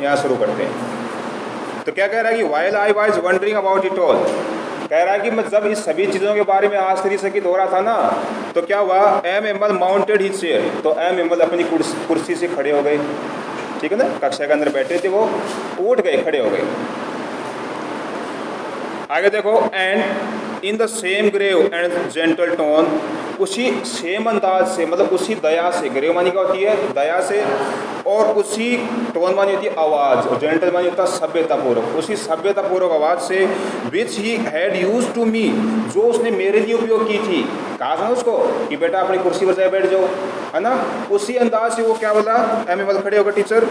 यहाँ शुरू करते हैं। तो क्या कह रहा है कि while I was wondering about it all, कह रहा है कि मैं जब इस सभी चीज़ों के बारे में आश्चर्यचकित हो रहा था ना, तो क्या हुआ, एम एमल माउंटेड हिज चेयर, तो एम एमल अपनी कुर्सी से खड़े हो गए। ठीक है ना, कक्षा के अंदर बैठे थे, वो उठ गए, खड़े हो गए। आगे देखो, and in the same grave and gentle tone, उसी सेम अंदाज से, मतलब उसी दया से, ग्रेव मानी क्या होती है, दया से, और उसी टोन मानी होती है आवाज़, और जेंटल मानी होता है सभ्यतापूर्वक, उसी सभ्यतापूर्वक आवाज़ से, which he had use to me, जो उसने मेरे लिए उपयोग की थी। कहा था उसको कि बेटा अपनी कुर्सी पर जाए बैठ जाओ, है ना, उसी अंदाज से वो क्या बोला, एम खड़े होकर टीचर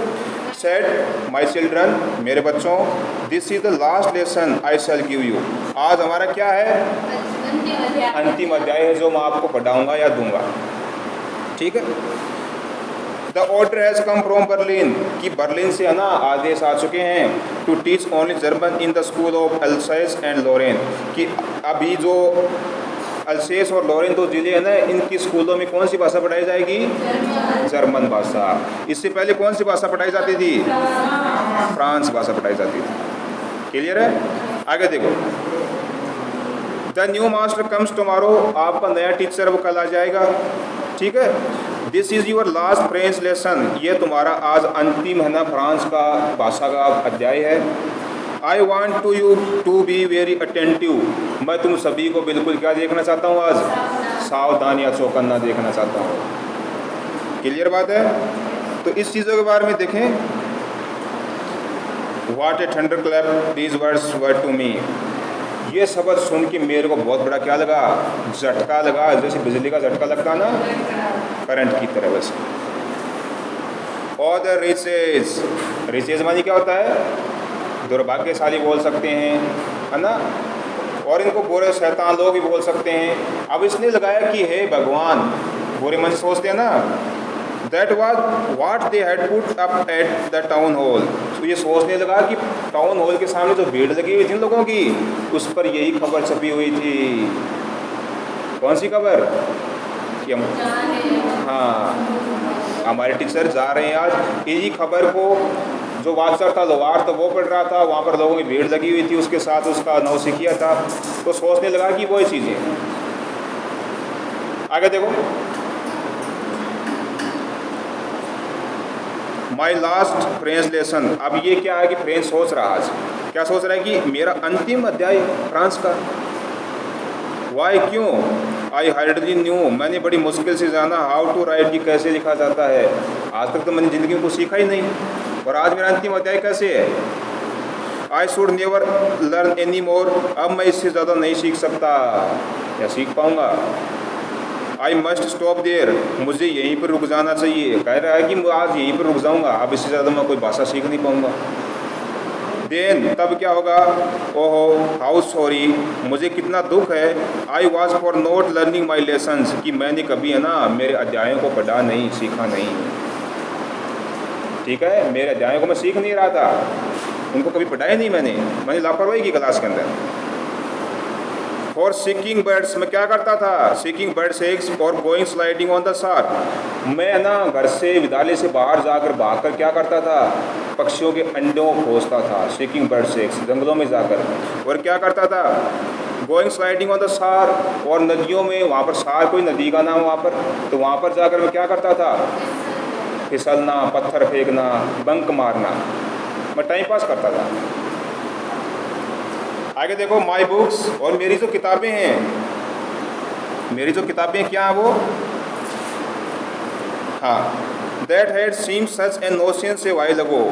सेड, माई चिल्ड्रन, मेरे बच्चों, this is the last lesson I shell give you, आज हमारा क्या है, अंतिम अध्याय है जो मैं आपको पढ़ाऊंगा या दूंगा। ठीक है, the order has come from Berlin, कि बर्लिन से है ना आदेश आ चुके हैं, to teach only German in the school of Alsace and Lorraine, कि अभी जो अल्सेस और लोरेन दो जिले हैं ना, इनकी स्कूलों में कौन सी भाषा पढ़ाई जाएगी, जर्मन भाषा। इससे पहले कौन सी भाषा पढ़ाई जाती थी, फ्रांस भाषा पढ़ाई जाती थी। क्लियर है, आगे देखो, the new master comes tomorrow, आपका नया टीचर वो कल आ जाएगा। ठीक है, this is your last French lesson, ये तुम्हारा आज अंतिम है ना फ्रांस का भाषा का अध्याय है। I want to you to be very attentive, मैं तुम सभी को बिल्कुल क्या देखना चाहता हूँ आज, सावधान या चौकन्ना देखना चाहता हूँ। क्लियर बात है। तो इस चीज़ों के बारे में देखें, what a thunderclap these words were to me, ये शब्द सुन के मेरे को बहुत बड़ा क्या लगा, झटका लगा, जैसे बिजली का झटका लगता ना, करंट की तरह वैसे। और द रिचेज, रिचेज मानी क्या होता है, दुर्भाग्यशाली बोल सकते हैं, है ना, और इनको बुरे शैतान लोग भी बोल सकते हैं। अब इसने लगाया कि हे भगवान, बुरे मन से सोचते हैं ना, that was what they had put up at the town hall, तो ये सोचने लगा कि टाउन हॉल के सामने जो भीड़ लगी हुई थी लोगों की, उस पर यही खबर छपी हुई थी। कौन सी खबर, कि हम, हाँ, हमारे टीचर जा रहे हैं आज, इसी खबर को जो वाचक था, लोहार, तो वो पढ़ रहा था, वहाँ पर लोगों की भीड़ लगी हुई थी, उसके साथ उसका नौसिखिया था, तो सोचने लगा कि वही चीज़ें। आगे देखो, माई लास्ट फ्रेंच लेसन, अब ये क्या है कि फ्रेंच सोच रहा आज, क्या सोच रहा है कि मेरा अंतिम अध्याय फ्रांस का। वाई, क्यों, आई हार्डली न्यू, मैंने बड़ी मुश्किल से जाना, हाउ टू राइट, कि कैसे लिखा जाता है, आज तक तो मैंने ज़िंदगी में कुछ सीखा ही नहीं, और आज मेरा अंतिम अध्याय कैसे है। I should never learn any more, अब मैं इससे ज़्यादा नहीं सीख सकता, क्या सीख पाऊँगा। आई मस्ट स्टॉप देयर, मुझे यहीं पर रुक जाना चाहिए, कह रहा है कि मैं आज यहीं पर रुक जाऊँगा, अब इससे ज़्यादा मैं कोई भाषा सीख नहीं पाऊँगा। देन, तब क्या होगा, ओहो हाउ सॉरी, मुझे कितना दुख है, I was for not learning my lessons, कि मैंने कभी है ना मेरे अध्यायों को पढ़ा नहीं, सीखा नहीं। ठीक है, मेरे अध्यायों को मैं सीख नहीं रहा था, उनको कभी पढ़ाया नहीं मैंने लापरवाही की क्लास के अंदर। फॉर सीकिंग बर्ड्स, मैं क्या करता था, सीकिंग बर्ड्स एग्स और going sliding on the shark, मैं ना घर से, विद्यालय से बाहर जाकर भागकर क्या करता था, पक्षियों के अंडों को खोजता था, सीकिंग बर्ड्स एग्स, जंगलों में जाकर, और क्या करता था, going sliding on the shark, और नदियों में, वहाँ पर शार्क कोई नदी का नाम वहाँ पर, तो वहाँ पर जाकर मैं क्या करता था, फिसलना, पत्थर फेंकना, बंक मारना, मैं टाइम पास करता था। आगे देखो, माई बुक्स, और मेरी जो किताबें हैं, मेरी जो किताबें क्या हैं वो, हाँ, that had seem such an notion से वाई लगो,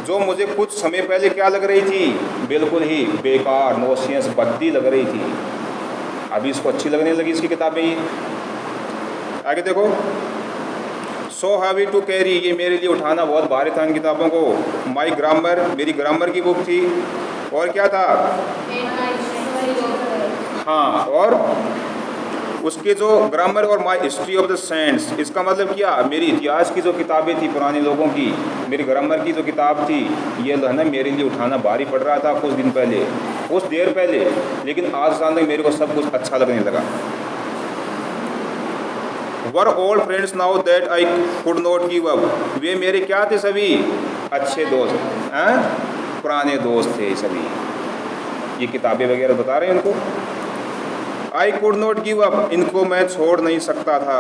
जो मुझे कुछ समय पहले क्या लग रही थी, बिल्कुल ही बेकार, नोशियंस, बद्दी लग रही थी, अभी इसको अच्छी लगने लगी इसकी किताबें। आगे देखो, सो हैवी टू कैरी, ये मेरे लिए उठाना बहुत भारी था इन किताबों को। माई ग्रामर, मेरी ग्रामर की बुक थी, और क्या था, हाँ, और उसके जो ग्रामर, और माई हिस्ट्री ऑफ द सेंट्स, इसका मतलब क्या, मेरी इतिहास की जो किताबें थी पुराने लोगों की, मेरी ग्रामर की जो किताब थी, ये है ना मेरे लिए उठाना भारी पड़ रहा था कुछ दिन पहले, कुछ देर पहले, लेकिन आज अचानक मेरे को सब कुछ अच्छा लगने लगा। Were old friends now that I could not give up, वे मेरे क्या थे सभी, अच्छे दोस्त, हैं, पुराने दोस्त थे सभी। ये किताबें वगैरह बता रहे हैं उनको। आई कुड नॉट गिव अप, इनको मैं छोड़ नहीं सकता था।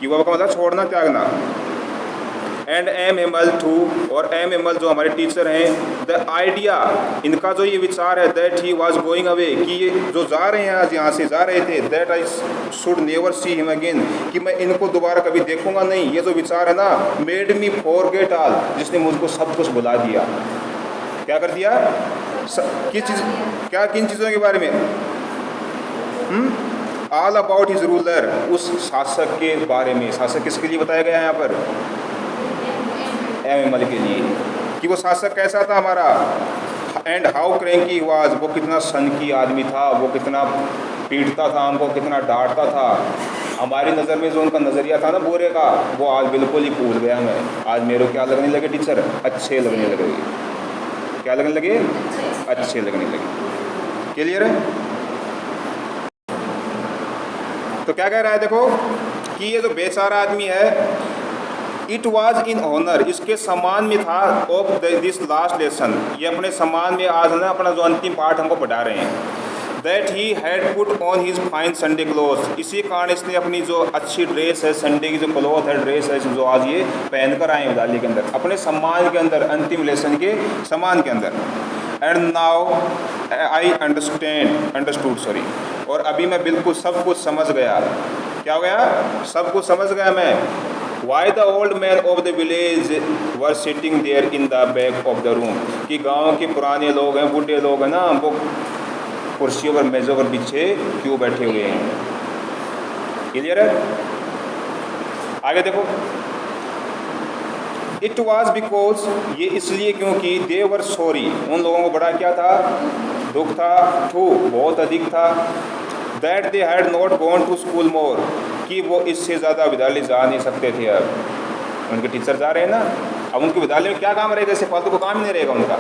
गिव अप का मतलब छोड़ना, त्यागना। एंड एम एमल टू, और एम एमल जो हमारे टीचर हैं, द आइडिया, इनका जो ये विचार है, that he was going away, कि ये जो जा रहे हैं आज यहाँ से जा रहे थे, that I should never see him again, कि मैं इनको दोबारा कभी देखूंगा नहीं, ये जो विचार है ना, मेड मी फॉरगेट ऑल, जिसने मुझको सब कुछ भुला दिया। क्या कर दिया? किस चीज़, क्या, किन चीज़ों के बारे में? ऑल अबाउट हिज रूलर, उस शासक के बारे में। शासक किसके लिए बताया गया है यहाँ पर? एम के लिए, कि वो शासक कैसा था हमारा। एंड हाउ क्रैंकी वाज, वो कितना सनकी आदमी था, वो कितना पीटता था हमको, कितना डांटता था। हमारी नज़र में जो उनका नज़रिया था ना बुरे का, वो आज बिल्कुल ही भूल गया मैं। आज मेरे को क्या लगने लगे टीचर? अच्छे लगने लगे। क्या लगने लगे? अच्छे लगने लगे। क्लियर है? तो क्या कह रहा है देखो, कि ये जो बेचारा आदमी है, इट वॉज इन ऑनर, इसके सम्मान में था, ऑफ दिस लास्ट लेसन, ये अपने सम्मान में आज ना अपना जो अंतिम पाठ हमको पढ़ा रहे हैं। That he had put on his fine Sunday cloth, इसी कारण इसने अपनी जो अच्छी ड्रेस है, संडे की जो क्लोथ है, ड्रेस है, जो आज ये पहन कर आए हैं विद्यालय के अंदर, अपने सम्मान के अंदर, अंतिम लेसन के सम्मान के अंदर। And now I understood, sorry, और अभी मैं बिल्कुल सब कुछ समझ गया। क्या हो गया? सब कुछ समझ गया मैं। Why the old man of the village were sitting there in the back of the room, कि गांव के पुराने लोग हैं, बूढ़े लोग हैं ना, वो कुर्सियों पर, मेज़ों पर पीछे क्यों बैठे हुए हैं। क्लियर है? आगे देखो, इट वॉज बिकॉज, ये इसलिए क्योंकि दे वर सॉरी, उन लोगों को बड़ा क्या था? दुख था, टू बहुत अधिक था, that they had not gone to school more, कि वो इससे ज़्यादा विद्यालय जा नहीं सकते थे। अब उनके टीचर जा रहे हैं ना, अब उनके विद्यालय में क्या काम रहेगा? इससे फालतू को काम ही नहीं रहेगा उनका।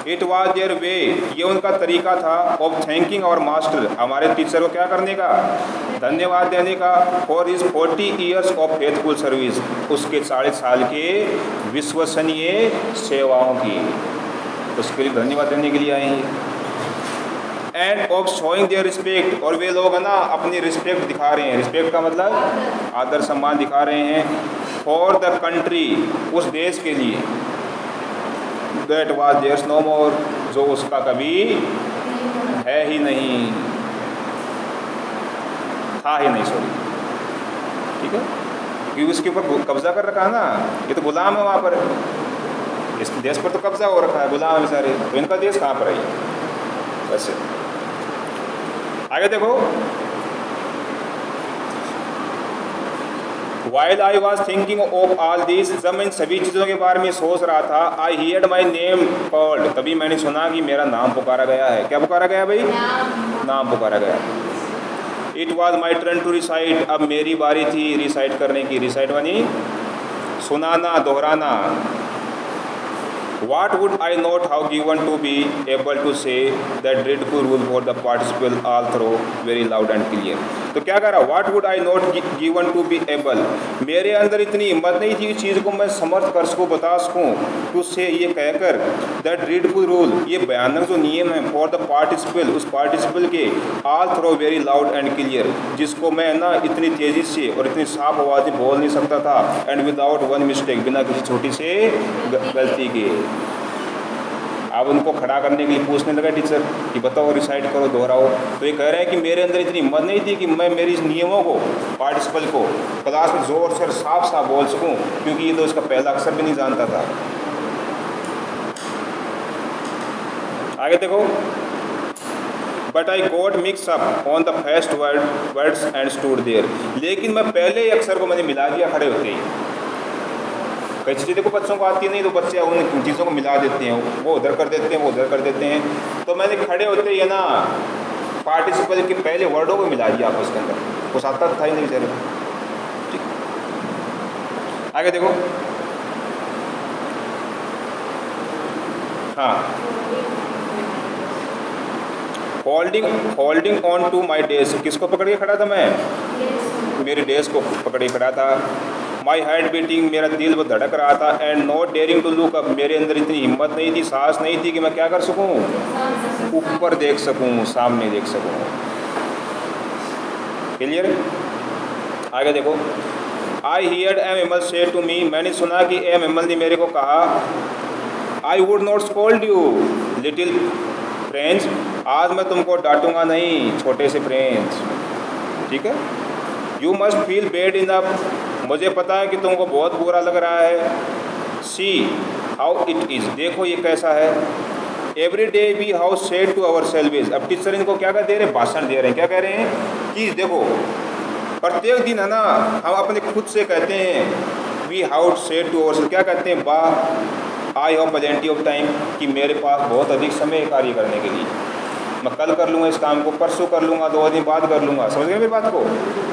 इट वॉज देयर वे, ये उनका तरीका था, ऑफ थैंकिंग आवर मास्टर, हमारे टीचर को क्या करने का? धन्यवाद देने का। For his 40 years of faithful service, उसके 40 साल के विश्वसनीय सेवाओं की, उसके लिए धन्यवाद देने के लिए आए हैं। End of showing there respect, और वे लोग है ना अपनी रिस्पेक्ट दिखा रहे हैं, रिस्पेक्ट का मतलब आदर सम्मान दिखा रहे हैं, फॉर द कंट्री, उस देश के लिए, दैट वाज देयर्स नो मोर, जो उसका कभी है ही नहीं, था ही नहीं, सॉरी, ठीक है, क्योंकि उसके ऊपर कब्जा कर रखा है ना, ये तो गुलाम है वहाँ पर, इस देश पर तो कब्जा हो रखा है, गुलाम है बेचारे, तो इनका देश कहाँ पर है? वैसे आगे देखो, while I was thinking of all this, जब मैं इन सभी चीज़ों के बारे में सोच रहा था, आई हियर्ड माई नेम कॉल्ड, तभी मैंने सुना कि मेरा नाम पुकारा गया है। क्या पुकारा गया भाई? नाम पुकारा गया। It was my turn to recite, अब मेरी बारी थी रिसाइट करने की। रिसाइट मानी सुनाना, दोहराना। What would I not have given to be able to say that dreadful rule for the participle all through very loud and clear। तो क्या कह रहा? What would I not given to be able, मेरे अंदर इतनी हिम्मत नहीं थी इस चीज़ को मैं समर्थ कर सकूँ, बता सकूँ, उससे ये कहकर that dreadful rule, ये भयानक जो नियम है, for the participle, उस participle के all through very loud and clear, जिसको मैं ना इतनी तेज़ी से और इतनी साफ आवाज़ में बोल नहीं सकता था, and without one mistake, बिना किसी छोटी से गलती के। अब उनको खड़ा करने के लिए पूछने लगा टीचर कि बताओ, रिसाइट करो, दोहराओ। तो ये कह रहे हैं कि मेरे अंदर इतनी हिम्मत नहीं थी कि मैं मेरी इस नियमों को, पार्टिसिपल को क्लास में ज़ोर से साफ साफ बोल सकूं, क्योंकि ये तो इसका पहला अक्षर भी नहीं जानता था। आगे देखो, but I got mix up on the first words and stood there, लेकिन मैं पहले ही अक्षर को मैंने मिला दिया खड़े होते ही। कई चीज़ें देखो बच्चों को आती नहीं, तो बच्चे उन चीज़ों को मिला देते हैं, वो उधर कर देते हैं, वो उधर कर देते हैं। तो मैंने खड़े होते ही है ना पार्टिसिपल के पहले वर्डों को मिला दिया आपस के अंदर, कुछ आता था ही नहीं बेचारे। ठीक, आगे देखो, हाँ, holding on to my desk, किसको पकड़ के खड़ा था मैं? मेरी डेस्क को पकड़ के खड़ा था। माई हार्ट बीटिंग, मेरा दिल वो धड़क रहा था, and not daring to look up, मेरे अंदर इतनी हिम्मत नहीं थी, साहस नहीं थी कि मैं क्या कर सकूं, ऊपर देख सकूं, सामने देख सकूं। क्लियर? आगे देखो, आई हियर्ड ए मैमल से टू मी, मैंने सुना कि ए मैमल ने मेरे को कहा, I would not scold you little friends, आज मैं तुमको डांटूंगा नहीं छोटे से फ्रेंड्स, ठीक है। You must feel bad enough, मुझे पता है कि तुमको बहुत बुरा लग रहा है। सी हाउ इट इज़, देखो ये कैसा है। Every day we have said to ourselves, अब टीचर इनको क्या दे रहे हैं, भाषण दे रहे हैं। क्या कह रहे हैं कि देखो प्रत्येक दिन है ना, हम अपने खुद से कहते हैं we have said to our, क्या कहते हैं, वाह I have plenty of time, कि मेरे पास बहुत अधिक समय है कार्य करने के लिए, मैं कल कर लूँगा इस काम को, परसों कर लूँगा, 2 दिन बाद कर लूँगा। समझ गए मेरी बात को?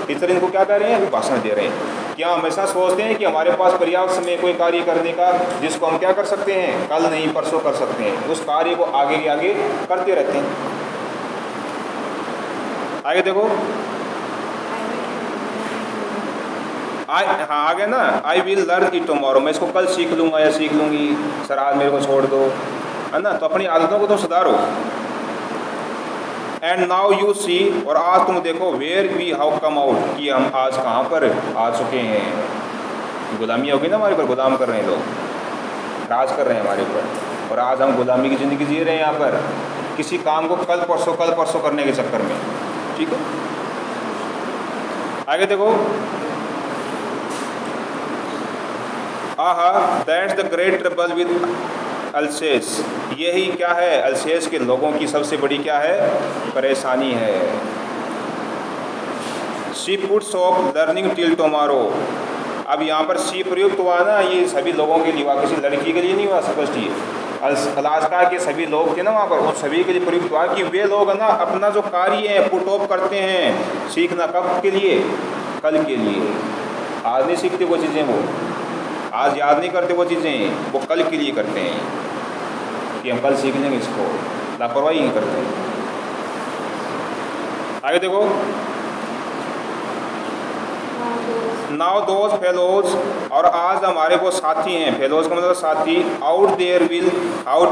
टीचर इनको क्या कह रहे हैं, अभी भाषण दे रहे हैं। क्या हमेशा सोचते हैं कि हमारे पास पर्याप्त समय कोई कार्य करने का, जिसको हम क्या कर सकते हैं, कल नहीं परसों कर सकते हैं, उस कार्य को आगे के आगे करते रहते हैं। आगे देखो, हाँ आगे ना, I will learn it tomorrow, मैं इसको कल सीख लूँगा या सीख लूँगी, सर आज मेरे को छोड़ दो, है ना। तो अपनी आदतों को तो सुधारो। एंड नाउ यू सी, और आज तुम देखो, where we have come out, कि हम आज कहाँ पर आ चुके हैं। गुलामी होगी ना हमारे पर, गुलाम कर रहे हैं लोग, राज कर रहे हैं हमारे ऊपर, और आज हम गुलामी की ज़िंदगी जी रहे हैं यहाँ पर, किसी काम को कल परसों करने के चक्कर में, ठीक है। आगे देखो, आहा that's the great trouble with अल्सेस, यही क्या है, अल्सेस के लोगों की सबसे बड़ी क्या है, परेशानी है। She puts of learning till tomorrow, अब यहाँ पर शी प्रयुक्त हुआ ना, ये सभी लोगों के लिए हुआ, किसी लड़की के लिए नहीं हुआ, स्पष्ट ही अलास्का के सभी लोग थे ना वहाँ पर, उन सभी के लिए प्रयुक्त हुआ कि वे लोग ना अपना जो कार्य है पुट ऑफ करते हैं, सीखना कब के लिए, कल के लिए। आज नहीं सीखते वो चीज़ें, वो आज याद नहीं करते वो चीज़ें, वो कल के लिए करते हैं कि हम कल सीख लेंगे इसको, लापरवाही नहीं करते। आगे देखो, नाउ दोज फेलोज, और आज हमारे वो साथी हैं, फेलोज का मतलब साथी, out there will out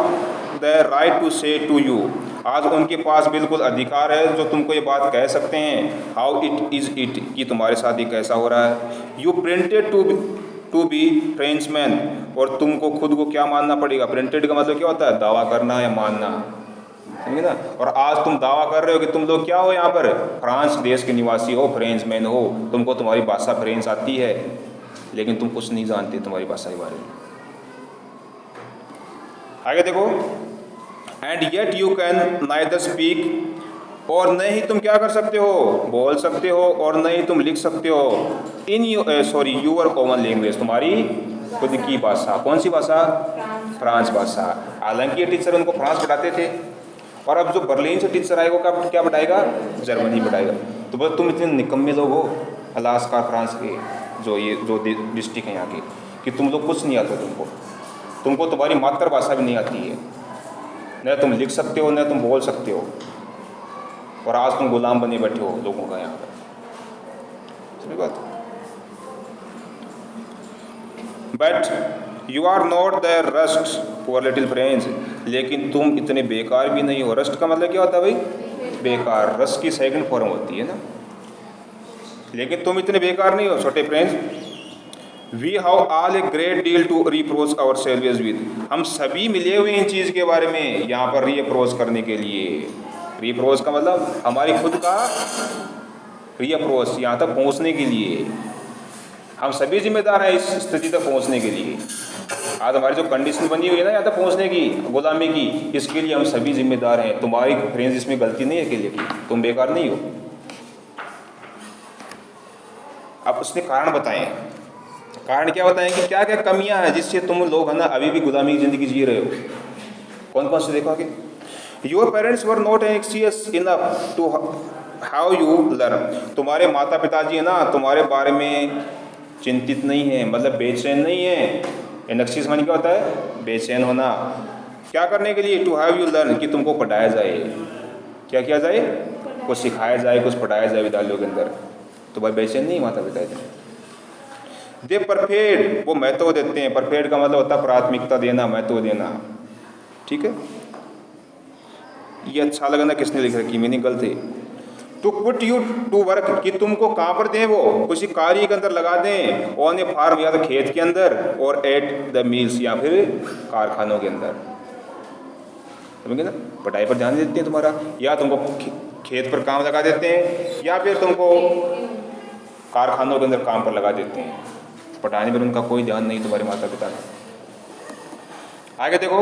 there right to say to you, आज उनके पास बिल्कुल अधिकार है जो तुमको ये बात कह सकते हैं, हाउ इट इज़ इट, कि तुम्हारे साथ ये कैसा हो रहा है। You pretended to be Frenchman, और तुमको खुद को क्या मानना पड़ेगा, प्रिंटेड का मतलब क्या होता है, दावा करना या मानना, समझे ना। और आज तुम दावा कर रहे हो कि तुम लोग क्या हो, यहाँ पर फ्रांस देश के निवासी हो, फ्रेंचमैन हो, तुमको तुम्हारी भाषा फ्रेंच आती है, लेकिन तुम कुछ नहीं जानते तुम्हारी भाषा के बारे में। आगे देखो, and yet you can neither speak, और न ही तुम क्या कर सकते हो, बोल सकते हो, और न ही तुम लिख सकते हो, इन यूअर कॉमन लैंग्वेज, तुम्हारी खुद की भाषा। कौन सी भाषा, फ्रांस भाषा। हालांकि ये टीचर उनको फ्रांस पढ़ाते थे, और अब जो बर्लिन से टीचर आएगा वो क्या पढ़ाएगा, जर्मनी पढ़ाएगा। तो बस तुम इतने निकम्मे लोग हो अलास्का फ्रांस के, जो डिस्ट्रिक्ट हैं यहाँ के, कि तुम लोग कुछ नहीं आता, तुमको तुम्हारी मातृभाषा भी नहीं आती है, न तुम लिख सकते हो न तुम बोल सकते हो, और आज तुम गुलाम बने बैठे हो लोगों का यहाँ पर। सही बात। But you are not the worst poor little friends, लेकिन तुम इतने बेकार भी नहीं हो। रस्ट का मतलब क्या होता है भाई, बेकार। रस्ट की सेकंड फॉर्म होती है ना, लेकिन तुम इतने बेकार नहीं हो छोटे friends. We have all a great deal to reproach ourselves with, हम सभी मिले हुए इन चीज़ के बारे में यहाँ पर रीअप्रोच करने के लिए। रीअप्रोच का मतलब हमारी खुद का रीअप्रोच, यहाँ तक पहुँचने के लिए हम सभी जिम्मेदार हैं, इस स्थिति तक पहुँचने के लिए। आज हमारी जो कंडीशन बनी हुई है ना यहाँ तक पहुँचने की, गुलामी की, इसके लिए हम सभी जिम्मेदार हैं। तुम्हारी फ्रेंड्स इसमें गलती नहीं है अकेले की, तुम बेकार नहीं हो। अब उसने कारण बताएं, कारण क्या बताएं कि क्या क्या कमियां हैं जिससे तुम लोग है ना अभी भी गुलामी की ज़िंदगी जी रहे हो। कौन कौन से देखोगे। Your parents were not anxious enough to how you learn, तुम्हारे माता पिताजी है ना तुम्हारे बारे में चिंतित नहीं है, मतलब बेचैन नहीं है। एंग्जियस माने क्या होता है, बेचैन होना। क्या करने के लिए, टू हैव यू लर्न, कि तुमको पढ़ाया जाए। क्या किया जाए, कुछ सिखाया जाए, कुछ पढ़ाया जाए विद्यालयों के अंदर। तो भाई बेचैन नहीं माता पिता इतने। दे परफेड, वो महत्व देते हैं। परफेड का मतलब होता है प्राथमिकता देना, महत्व देना। ठीक है, ये अच्छा लगा ना किसने लिख रखी, मीनिंग गलत है। To put you to work, कि तुमको कहाँ पर दें, वो किसी कार्य के अंदर लगा दें। ऑन ए फार्म, या तो खेत के अंदर, और एट द मिल्स, या फिर कारखानों के अंदर। समझे ना, पढ़ाई पर ध्यान देते हैं तुम्हारा, या तुमको खेत पर काम लगा देते हैं, या फिर तुमको कारखानों के अंदर काम पर लगा देते हैं। पढ़ाने पर उनका कोई ध्यान नहीं तुम्हारे माता पिता का। आगे देखो,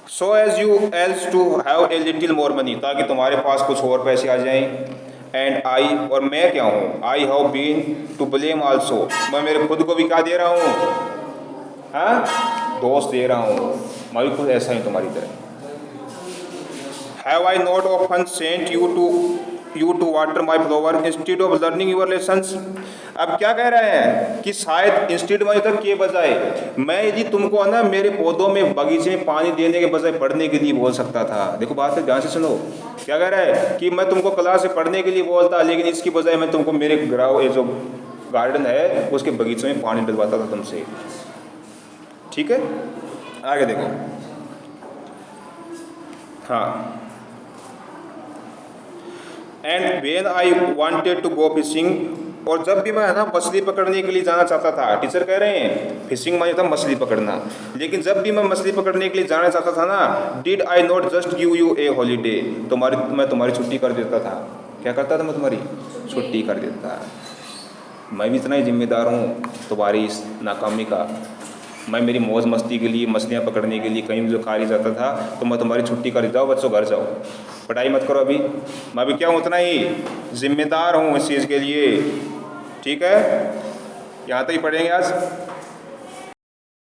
so as you else to have a little more money, ताकि तुम्हारे पास कुछ और पैसे आ जाएं। एंड आई, और मैं क्या हूँ, I have been to blame also, मैं मेरे खुद को भी क्या दे रहा हूँ, हाँ, दोष दे रहा हूँ। मैं भी खुद ऐसा ही तुम्हारी तरह। Have I not often sent you to water my flower instead of learning your lessons. अब क्या कह रहे हैं कि शायद इंस्टीड में तक के बजाय, मैं यदि तुमको ना मेरे पौधों में, बगीचे में पानी देने के बजाय पढ़ने के लिए बोल सकता था। देखो बात है, ध्यान से सुनो। क्या कह रहा है कि मैं तुमको क्लास से पढ़ने के लिए बोलता, लेकिन इसकी बजाय मैं तुमको मेरे ग्राव, ये जो गार्डन है उसके बगीचों में पानी डलवाता था तुमसे। ठीक है, आगे देखो। हाँ, and when I wanted to go fishing, और जब भी मैं है ना मछली पकड़ने के लिए जाना चाहता था। टीचर कह रहे हैं फिशिंग माने था मछली पकड़ना, लेकिन जब भी मैं मछली पकड़ने के लिए जाना चाहता था ना, did I not just give U A holiday, मैं तुम्हारी छुट्टी कर देता था। क्या करता था, मैं तुम्हारी छुट्टी कर देता। मैं भी इतना ही जिम्मेदार हूँ तुम्हारी इस नाकामी का। मैं मेरी मौज मस्ती के लिए, मछलियाँ पकड़ने के लिए कहीं भी जो कार्य जाता था, तो मैं तुम्हारी छुट्टी कर देता हूँ, बच्चों घर जाओ, पढ़ाई मत करो अभी। मैं भी क्या हूँ, उतना ही जिम्मेदार हूँ इस चीज़ के लिए। ठीक है, यहाँ तक ही पढ़ेंगे आज।